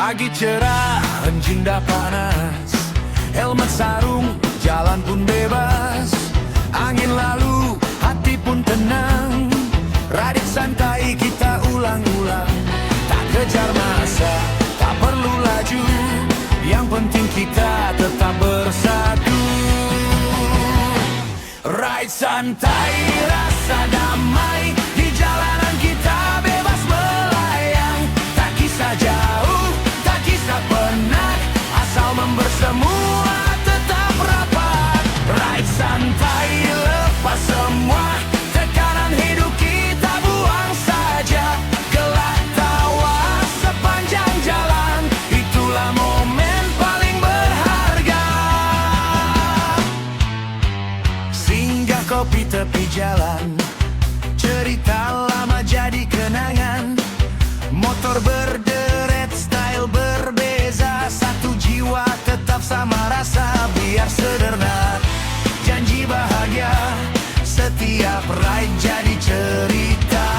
Pagi cerah, indah panas, helmet sarung, jalan pun bebas. Angin lalu, hati pun tenang. Radit santai kita ulang-ulang. Tak kejar masa, tak perlu laju. Yang penting kita tetap bersatu. Ride santai, rasa damai. Di jalanan kita bebas melayang. Tak kisah jauh, tak kisah penat, asal membersemua tetap rapat. Ride santai, lepas semua tekanan hidup kita buang saja. Gelak tawa sepanjang jalan, itulah momen paling berharga. Singgah kopi tepi jalan, cerita lama jadi kenangan. Motor berderet, style berbeza, satu jiwa tetap sama rasa. Biar sederhana, janji bahagia, setiap ride jadi cerita.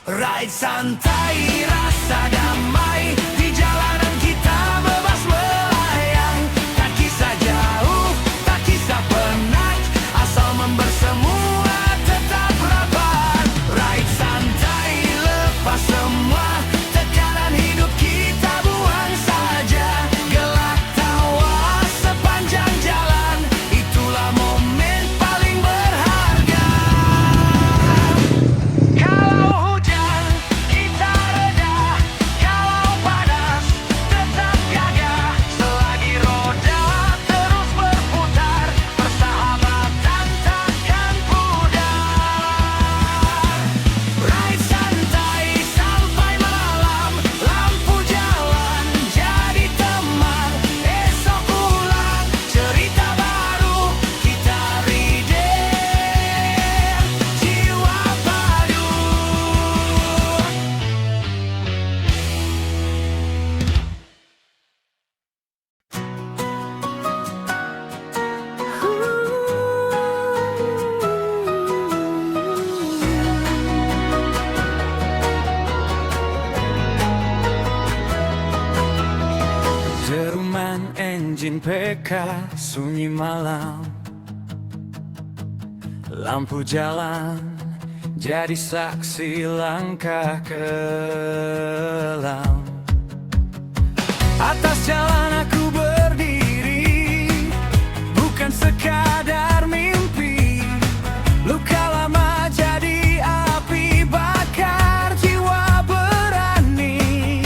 Ride santai, rasa damai. Di jalanan kita bebas melayang. Tak kisah jauh, tak kisah penat, asal membersemua tetap rapat. Ride santai, lepas semua tekanan hidup kita buang saja. Gelak tawa sepanjang jalan, itulah momen paling berharga. Kalau hujan kita reda, kalau panas tetap gagah. Selagi roda terus berputar, persahabatan takkan pudar. Ride santai sampai malam, lampu jalan jadi teman. Esok ulang cerita baru, kita redeem jiwa padu. Deruman engine PK, sunyi malam. Lampu jalan jadi saksi langkah kelam. Atas jalan aku berdiri, bukan sekadar mimpi. Luka lama jadi api bakar jiwa berani.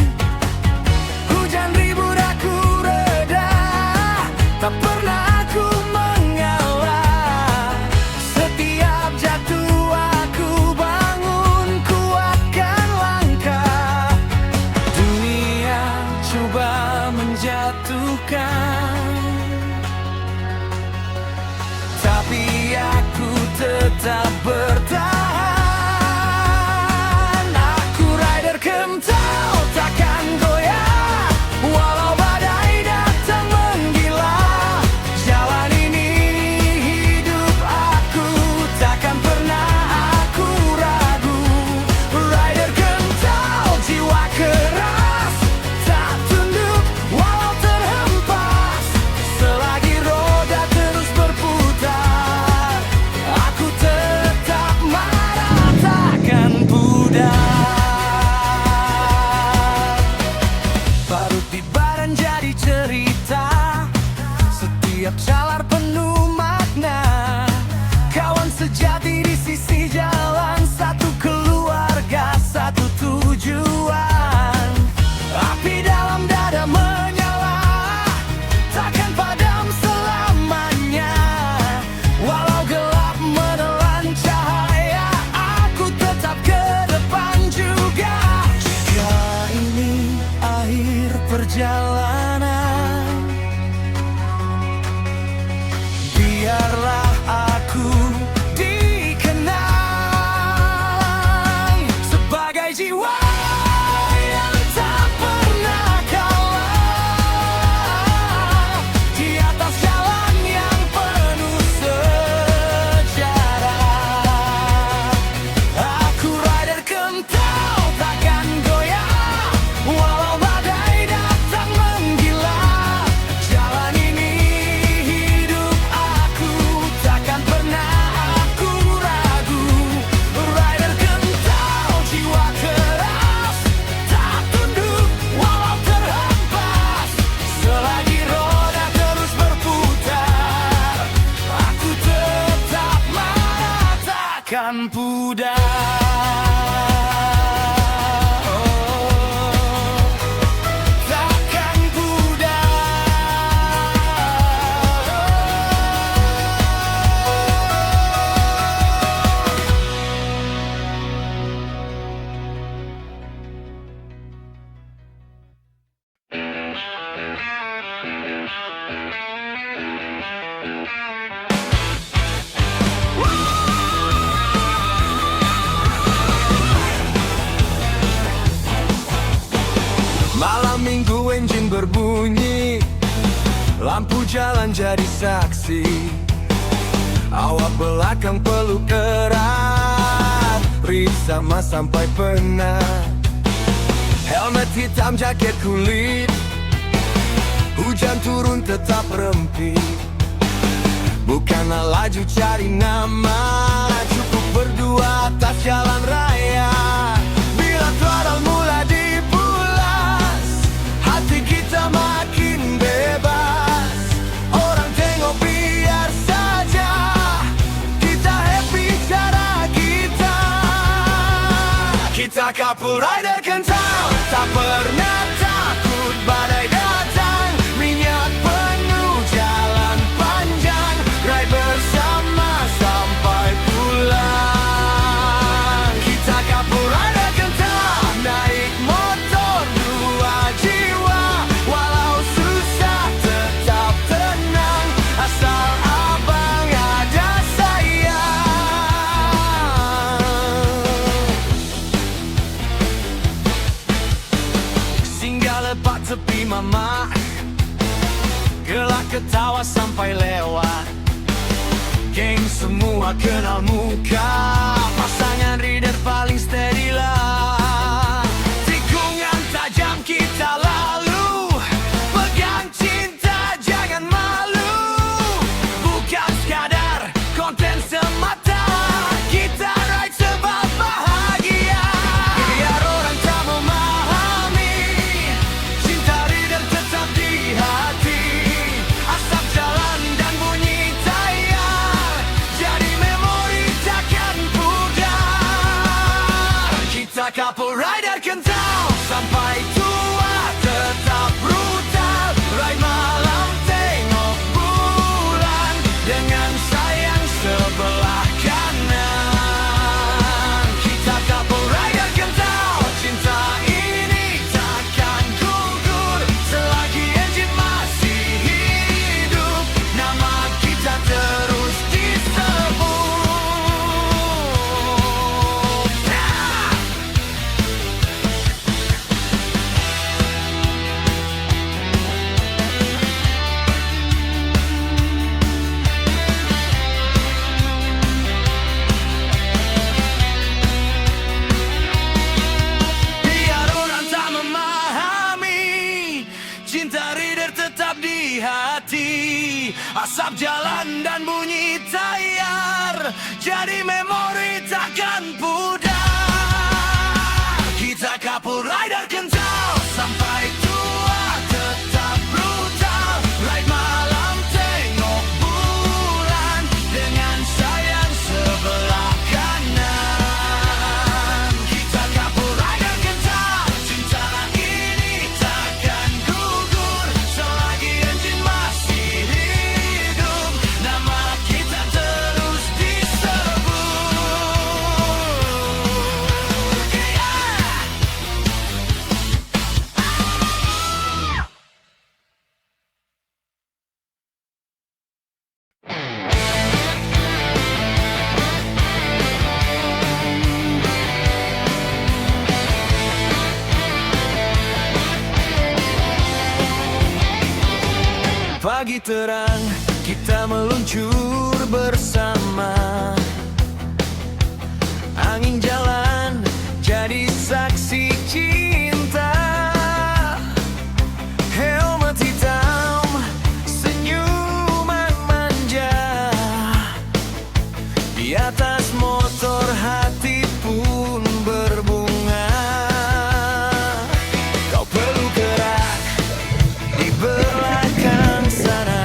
Hujan ribut aku reda, tak pernah aku mengalah. Setiap jatuh aku bangun, kuatkan langkah. Dunia coba menjatuhkan, takkan pudar. Takkan Malam minggu enjin berbunyi, lampu jalan jadi saksi. Awak belakang peluk erat, bersama sampai penat. Helmet hitam, jaket kulit, hujan turun tetap rempit. Bukanlah laju cari nama, cukup berdua atas jalan raya. Bila throttle mulai dipulas, hati kita makin bebas. Orang tengok biar saja, kita happy cara kita. Kita couple rider kental, tak pernah takut badai datang. Minyak penuh jalan panjang, ride bersama sampai pulang. Kita couple rider kental, naik motor dua jiwa. Walau susah tetap tenang, asal abang ada sayang. Singgah lepak tepi mama, gelak ketawa sampai lewat. Geng semua kenal muka, pasangan rider paling steady lah. Tikungan tajam kita lalu, pegang cinta jangan malu. Bukan sekadar konten semata, kita ride sebab bahagia. Biar orang tak memahami, cinta rider tetap di hati. Asap jalan dan bunyi tayar, jadi memori takkan pudar. Kita couple rider kental, sampai tua tetap brutal. Ride malam tengok bulan, dengan sayang sebelah kanan. Kita couple rider kental, cinta ini takkan gugur. Selagi enjin masih hidup, nama kita terus disebut. Biar orang tak memahami, cinta rider tetap di hati. Asap jalan dan bunyi tayar, jadi memori takkan pudar. Kita couple rider kental, sampai tua tetap brutal. Ride malam tengok bulan, dengan sayang sebelah kanan. Kita couple rider kental, cinta ini takkan gugur. Selagi enjin masih hidup, nama kita terus disebut. Yeah. Pagi terang, kita meluncur bersama. Angin jalan, jadi saksi cinta. Helmet hitam, senyuman manja. Di atas motor hati pun berbunga. Kau perlu gerak di belakang sana.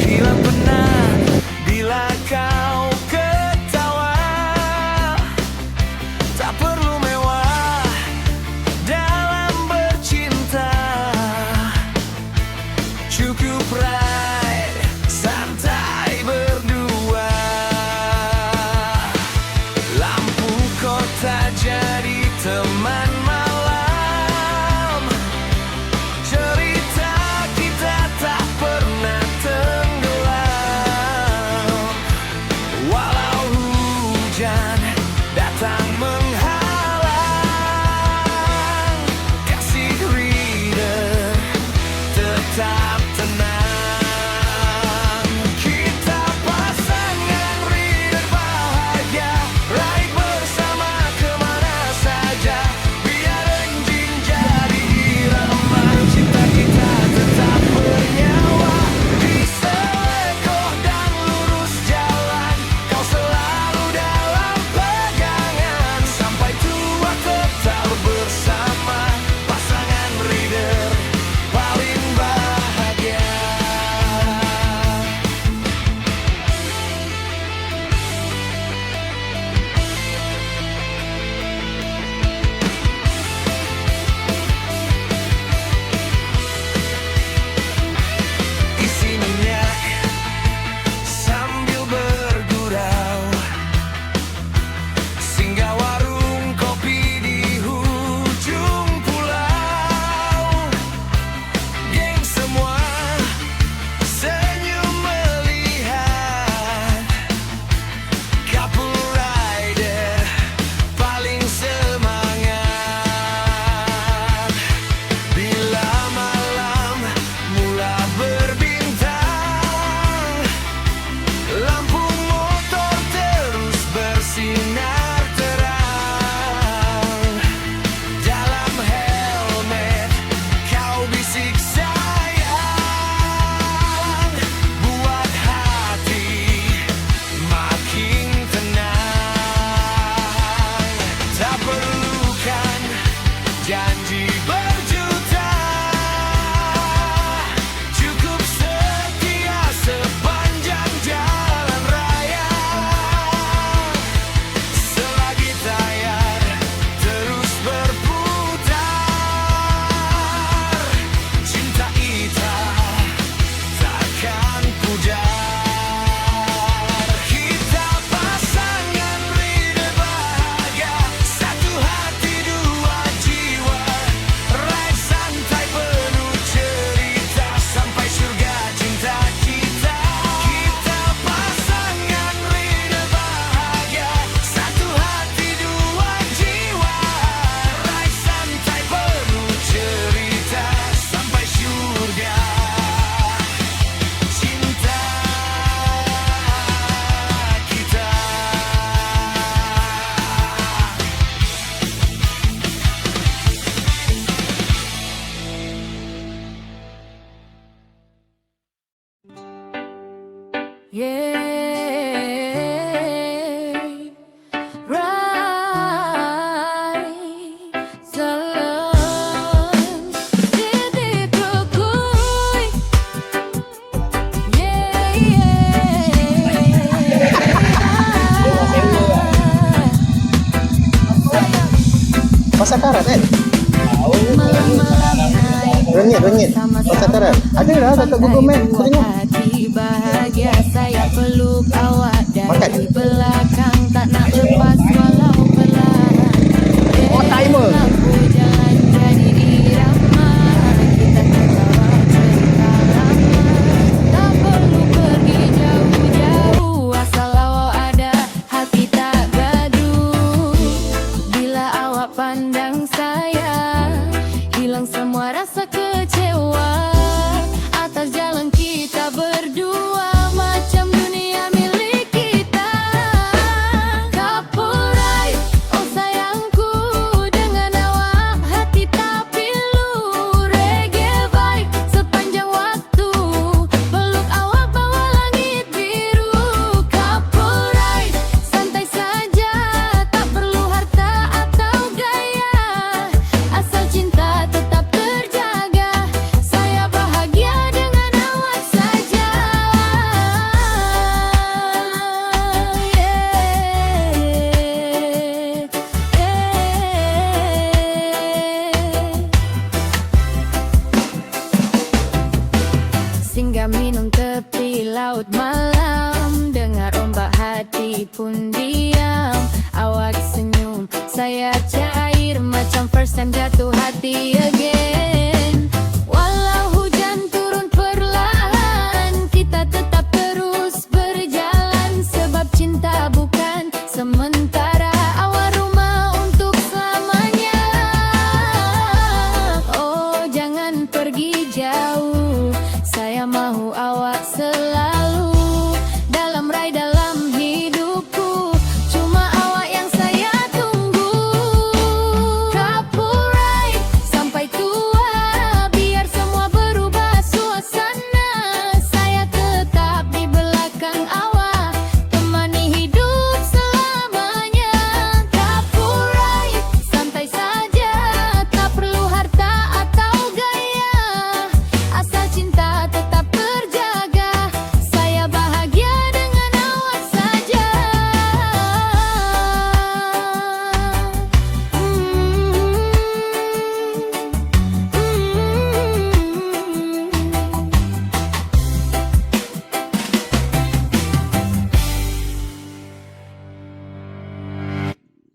Hilang penat bila kau takkan datang menghalang. Kasih reader tetap tenang. Kita pasangan reader bahagia, raih bersama kemana saja. Biar enjin jadi irama, cinta kita tetap bernyawa. Di selekoh dan lurus jalan, kau selalu dalam pegangan. Sampai tua tetap bersama, pasangan reader paling bahagia. Isi minyak sambil bergurau, singgah warung kopi di ujung pulau. Geng semua senyum melihat couple rider paling semangat. Bila malam mula berbintang, lampu motor terus bersinar terang. Dalam helmet kau bisik sayang, buat hati makin tenang. Tak perlukan janji berjuta, cukup setia sepanjang jalan raya. Selagi tayar terus berputar, cinta kita takkan pudar. Kita pasangan reader bahagia, satu hati dua jiwa. Raih santai penuh cerita, sampai surga cinta kita. Kita pasangan reader bahagia, satu hati dua jiwa. Raih santai penuh cerita, sampai surga cinta kita. Yeah, right. Salam titik kuy. Pasar karat kan? Renyit. Pasar karat. Ada lah dekat Google Map. Tengok. Hati bahagia saya peluk awak dari Makan. belakang, tak nak lepas walau perlahan. Oh, timer. Lampu jalan jadi irama, kita tertawa cerita lama. Tak perlu pergi jauh-jauh, asal awak ada hati tak gaduh. Bila awak pandang saya, hilang semua rasa kecewa. Atas jalan kita berdua, macam dunia milik kita. Couple ride, oh sayangku, dengan awak hati tak pilu. Reggae vibe sepanjang waktu, peluk awak bawa langit biru. Couple ride, santai saja, tak perlu harta atau gaya. Asal cinta tetap terjaga, saya bahagia dengan awak saja. Singgah minum tepi laut malam, dengar ombak hati pun diam. Awak senyum, saya cair macam first time jatuh hati again. Walau hujan turun perlahan, kita tetap terus berjalan, sebab cinta bukan sementara.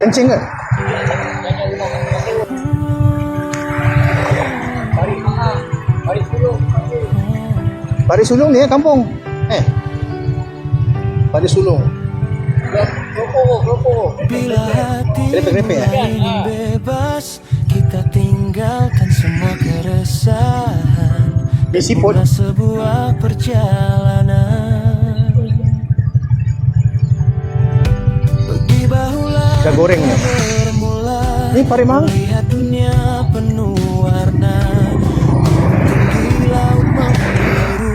kencing nggak? Pari Sulung nih ya kampung. Pari Sulung. Bila hati Grepe-grepe ya? ingin bebas, kita tinggalkan semua keresahan. Ini siput. Mulai sebuah perjalanan. Lebih bahulah Ikan goreng nih. bermula. Ini pari mang. Melihat dunia penuh warna. Tinggi laut membiru,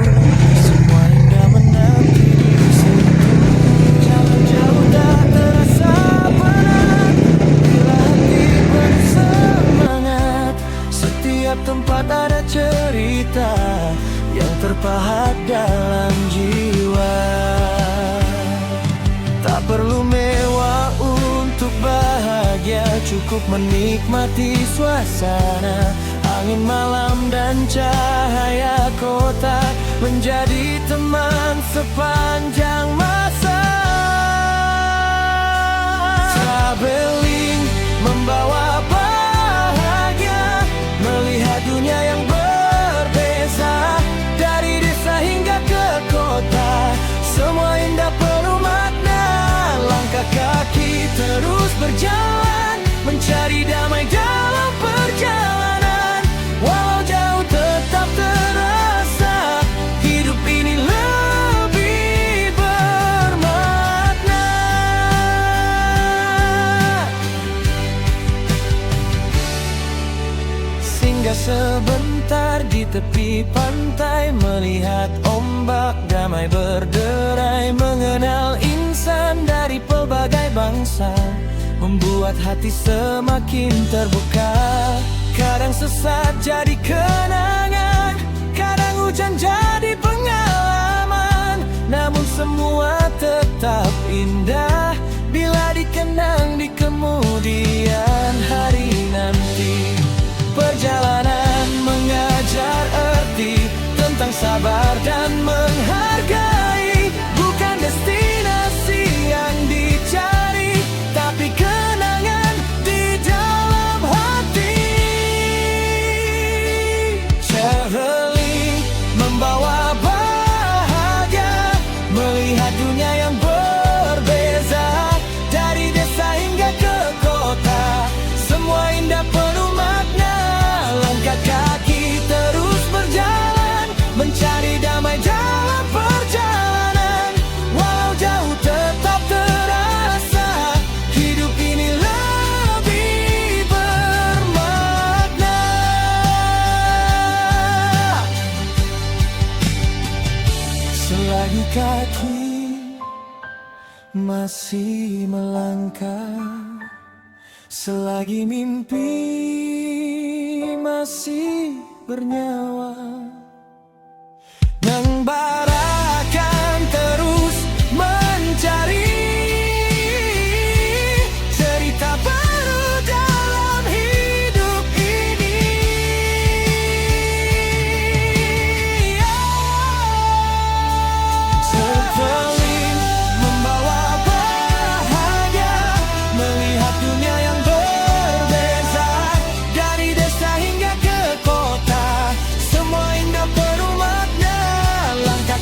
semua indah menanti di situ. Jalan jauh tak terasa berat, bila hati bersemangat. Setiap tempat ada cerita yang terpahat dalam jiwa. Tak perlu mewah untuk bahagia, cukup menikmati suasana. Angin malam dan cahaya kota menjadi teman sepanjang masa. Traveling membawa bahagia, melihat dunia yang berbeza. Dari desa hingga ke kota, semua indah penuh makna. Langkah kaki terus berjalan, mencari damai dalam perjalanan. Walau jauh tetap terasa, hidup ini lebih bermakna. Singgah sebentar di tepi pantai, melihat ombak damai berderai. Mengenal insan dari pelbagai bangsa, membuat hati semakin terbuka. Kadang sesat jadi kenangan, kadang hujan jadi pengalaman. Namun semua tetap indah bila dikenang di kemudian hari nanti. Perjalanan mengajar arti tentang sabar dan menghargai. Bukan destinasi yang dicari, tapi kenangan di dalam hati. Traveling membawa bahagia, melihat dunia yang berbeza. Dari desa hingga ke kota, semua indah penuh makna. Langkah kaki terus berjalan, mencari damai dalam perjalanan. Walau jauh tetap terasa, hidup ini lebih bermakna. Selagi kaki masih melangkah, selagi mimpi masih bernyawa, mengembarakan terus mencari cerita baru dalam hidup ini. Traveling membawa bahagia, melihat dunia yang berbeza. Dari desa hingga ke kota, semua indah penuh makna. Langkah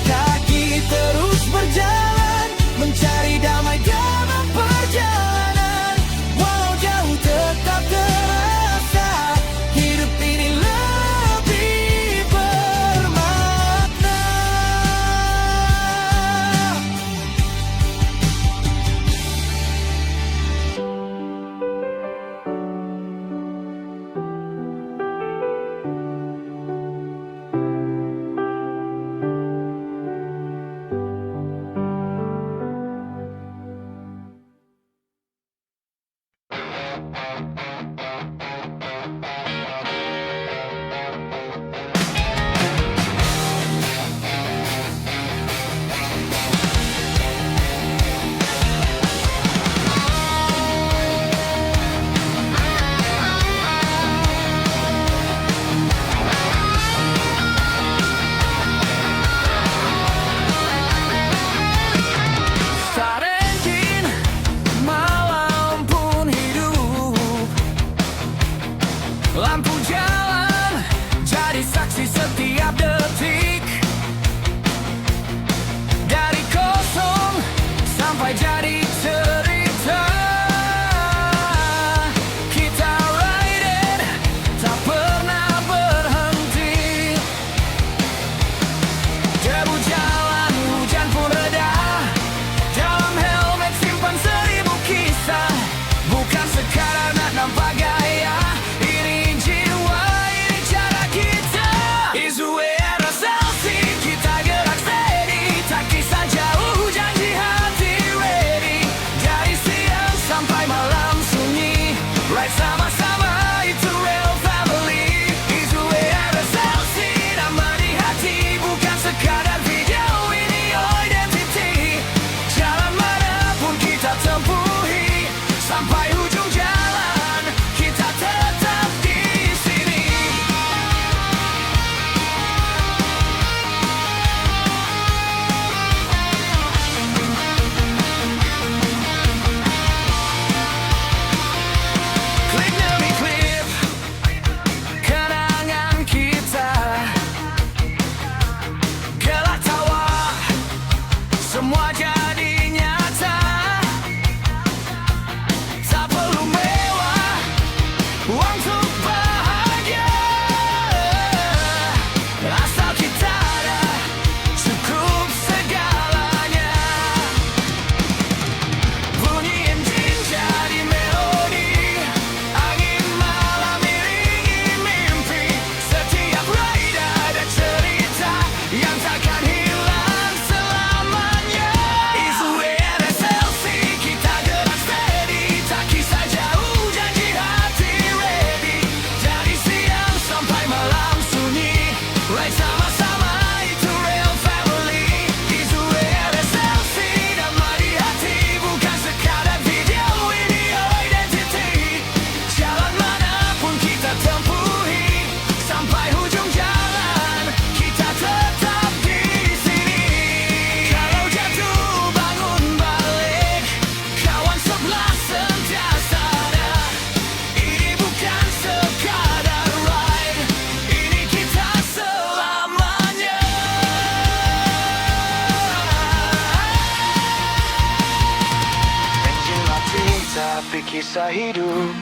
Tapi kisah hidup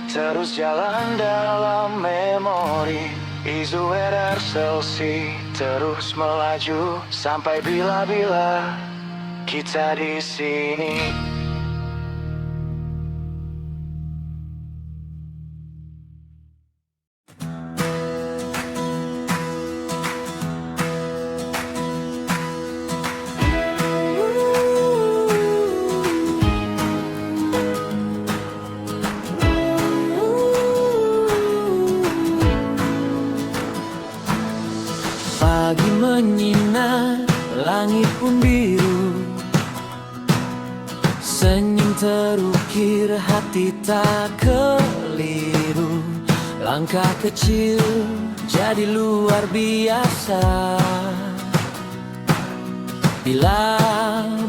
terus jalan dalam memori. Isu Selsi terus melaju sampai bila-bila kita di sini. Pagi menyinar, langit pun biru. Senyum terukir, hati tak keliru. Langkah kecil jadi luar biasa bila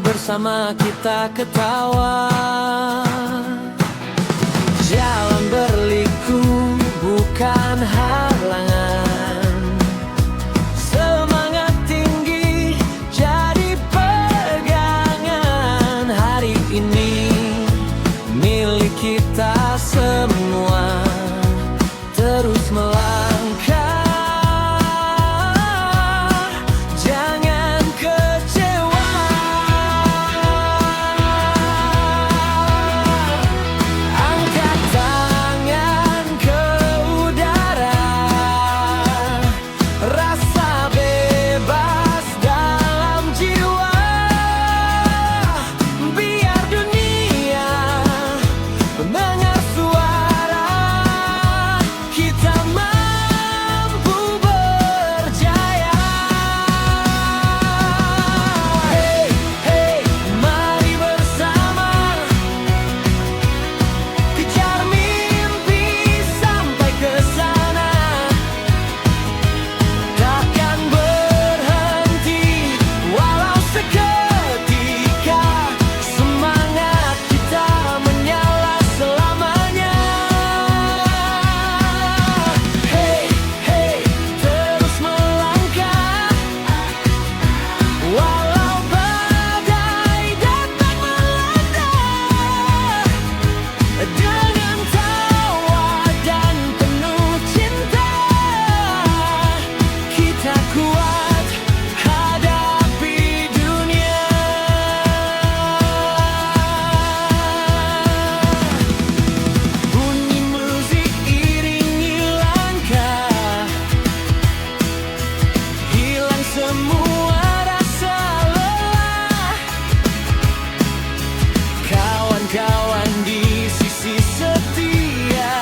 bersama kita ketawa. Jalan berliku bukan halangan, semangat tinggi jadi pegangan. Hari ini milik kita semua, terus melangkah, jangan kecewa. Angkat tangan ke udara, rasa bebas dalam jiwa. Biar dunia mendengar suara kita mampu berjaya. Hey, hey, mari bersama kejar mimpi sampai ke sana. Takkan berhenti walau seketika, semangat kita menyala selamanya. Hey, hey, terus melangkah walau badai datang melanda. Dengan tawa dan penuh cinta, kita kuat hadapi dunia. Bunyi musik iringi langkah, hilang semua rasa lelah. Kawan-kawan di sisi setia,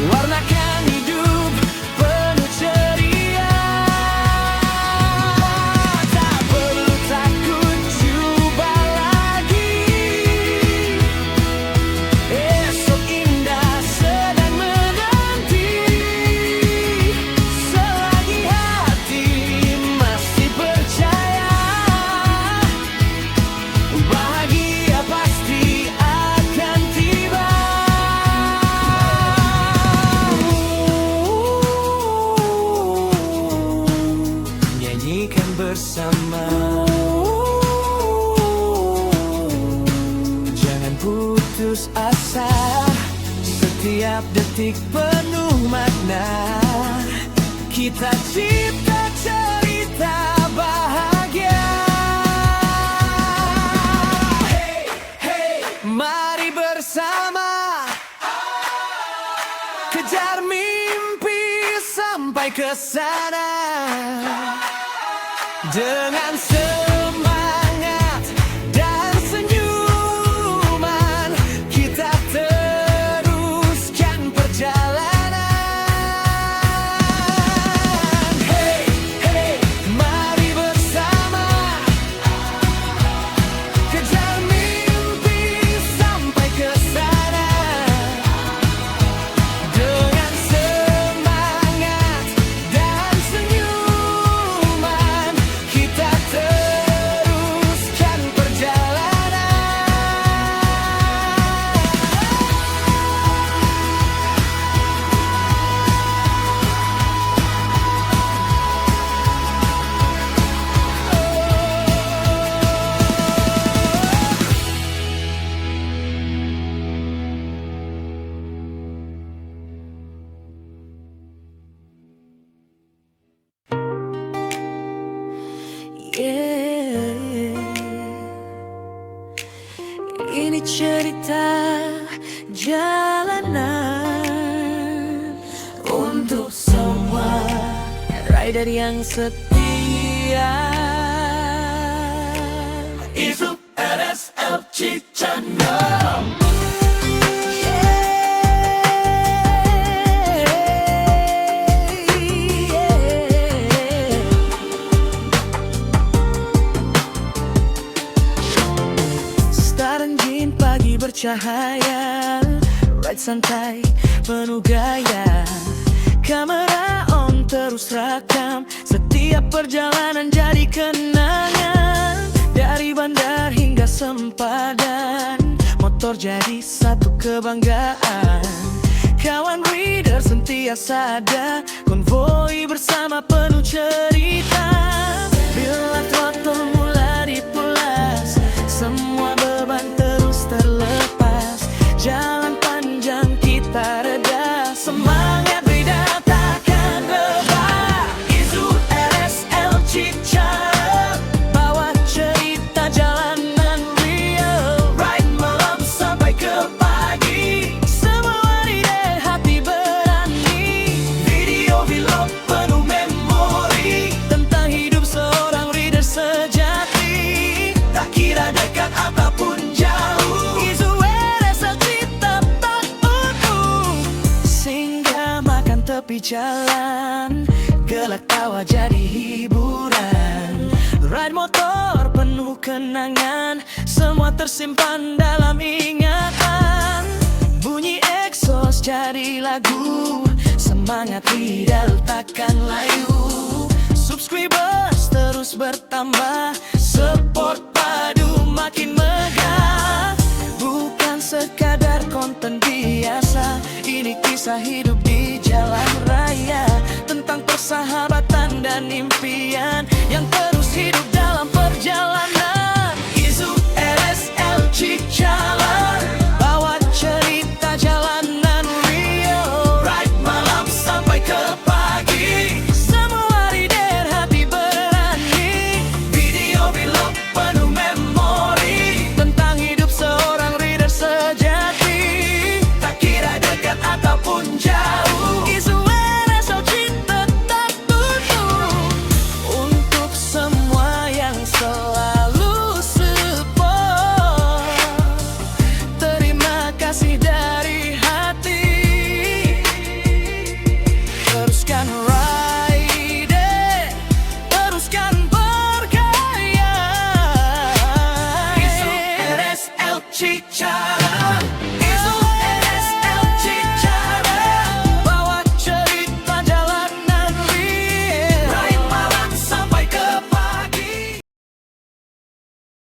warnakan hidup penuh ceria. Tak perlu takut, coba lagi. Esok indah sedang menanti, selagi hati masih percaya. Bahagia pasti akan tiba. Nyanyikan bersama, jangan putus asa. Setiap detik penuh makna, kita cipta cerita bahagia. Hey, hey, mari bersama kejar mimpi sampai ke sana. Dengan semangat dan senyuman, kita teruskan perjalanan. Hey, hey, mari bersama kejar mimpi sampai ke sana. Dengan semangat dan senyuman, kita teruskan Ini cerita jalanan untuk semua rider yang setia. Isu RSLC Channel. Pagi bercahaya, ride santai penuh gaya, kamera on terus rekam, setiap perjalanan jadi kenangan. Dari bandar hingga sempadan, motor jadi satu kebanggaan. Kawan reader sentiasa ada, konvoi bersama penuh cerita. Bila throttle mulai dipulas, semua beban terus terlepas. Jalan panjang kita reda, semangat reader takkan rebah. Isu RSLC Channel, bawa cerita jalanan real, ride malam sampai ke pagi. Semua reader hati berani, video vlog penuh memori tentang hidup seorang reader sejati. Tak kira dekat ataupun jauh, isu RSLC tetap utuh. Singgah makan tepi jalan, gelak tawa jadi hiburan. Ride motor penuh kenangan, semua tersimpan dalam ingatan. Bunyi exhaust jadi lagu, semangat reader takkan layu. Subscribers terus bertambah, support padu makin megah. Bukan sekadar konten biasa, ini kisah hidup di jalan raya, tentang persahabatan dan impian yang terus hidup dalam perjalanan. Isu RSLC Channel, bawa cerita jalanan real, ride malam sampai ke pagi. Semua reader hati berani, video vlog penuh memori tentang hidup seorang reader sejati. Tak kira dekat ataupun jauh, isu RSLC tetap utuh. Untuk semua yang selalu support, terima kasih dari hati. Teruskan ride, teruskan berkarya. Isu RSLC Channel.